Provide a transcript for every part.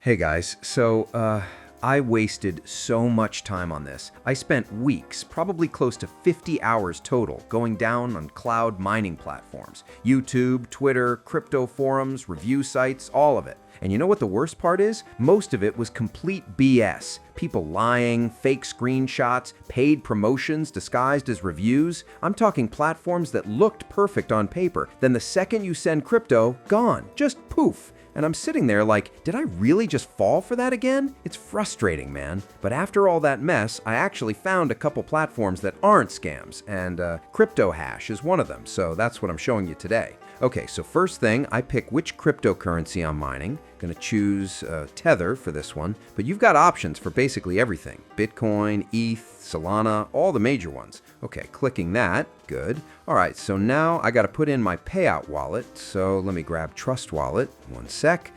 Hey guys, I wasted so much time on this. I spent weeks, probably close to 50 hours total, going down on cloud mining platforms. YouTube, Twitter, crypto forums, review sites, all of it. And you know what the worst part is? Most of it was complete BS. People lying, fake screenshots, paid promotions disguised as reviews. I'm talking platforms that looked perfect on paper. Then the second you send crypto, gone. Just poof. And I'm sitting there like, did I really just fall for that again? It's frustrating, man. But after all that mess, I actually found a couple platforms that aren't scams, and cryptohash is one of them, so that's what I'm showing you today. Okay, so first thing, I pick which cryptocurrency I'm mining. Gonna choose Tether for this one, but you've got options for basically everything. Bitcoin, ETH, Solana, all the major ones. Okay, clicking that, good. All right, so now I gotta put in my payout wallet, so let me grab Trust Wallet, one sec.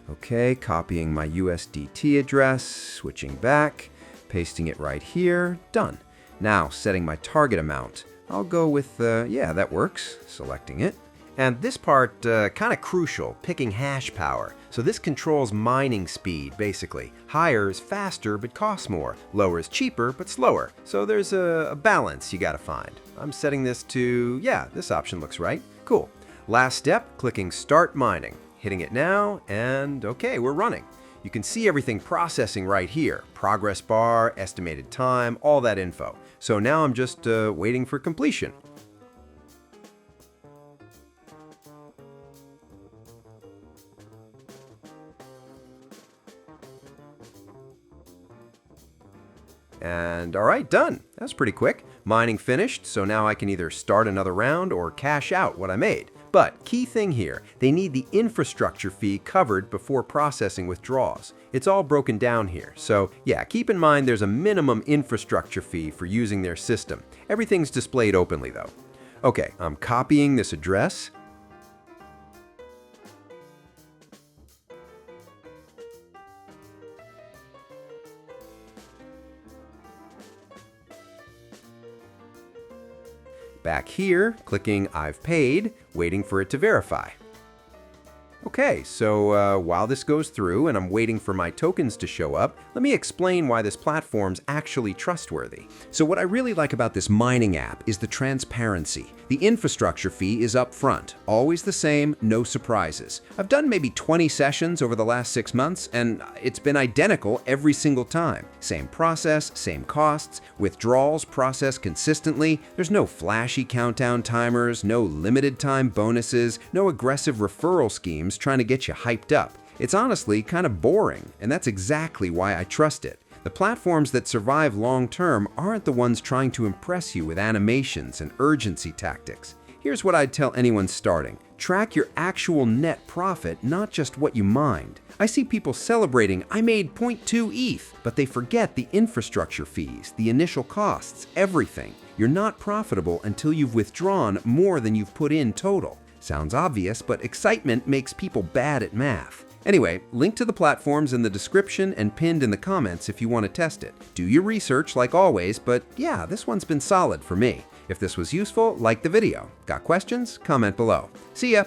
Okay, copying my USDT address, switching back, pasting it right here, done. Now, setting my target amount. I'll go with, yeah, that works, selecting it. And this part, kind of crucial, picking hash power. So this controls mining speed, basically. Higher is faster, but costs more. Lower is cheaper, but slower. So there's a balance you gotta find. I'm setting this to, yeah, this option looks right. Cool. Last step, clicking Start Mining. Hitting it now, and okay, we're running. You can see everything processing right here. Progress bar, estimated time, all that info. So now I'm just waiting for completion. And all right, done. That's pretty quick. Mining finished, so now I can either start another round or cash out what I made. But key thing here, they need the infrastructure fee covered before processing withdrawals. It's all broken down here, so yeah, keep in mind there's a minimum infrastructure fee for using their system. Everything's displayed openly though. Okay, I'm copying this address. Back here, clicking I've paid, waiting for it to verify. Okay, so while this goes through and I'm waiting for my tokens to show up, let me explain why this platform's actually trustworthy. So what I really like about this mining app is the transparency. The infrastructure fee is up front, always the same, no surprises. I've done maybe 20 sessions over the last 6 months, and it's been identical every single time. Same process, same costs, withdrawals processed consistently. There's no flashy countdown timers, no limited time bonuses, no aggressive referral schemes trying to get you hyped up. It's honestly kind of boring, and that's exactly why I trust it. The platforms that survive long-term aren't the ones trying to impress you with animations and urgency tactics. Here's what I'd tell anyone starting. Track your actual net profit, not just what you mined. I see people celebrating, I made 0.2 ETH, but they forget the infrastructure fees, the initial costs, everything. You're not profitable until you've withdrawn more than you've put in total. Sounds obvious, but excitement makes people bad at math. Anyway, link to the platforms in the description and pinned in the comments if you want to test it. Do your research like always, but yeah, this one's been solid for me. If this was useful, like the video. Got questions? Comment below. See ya!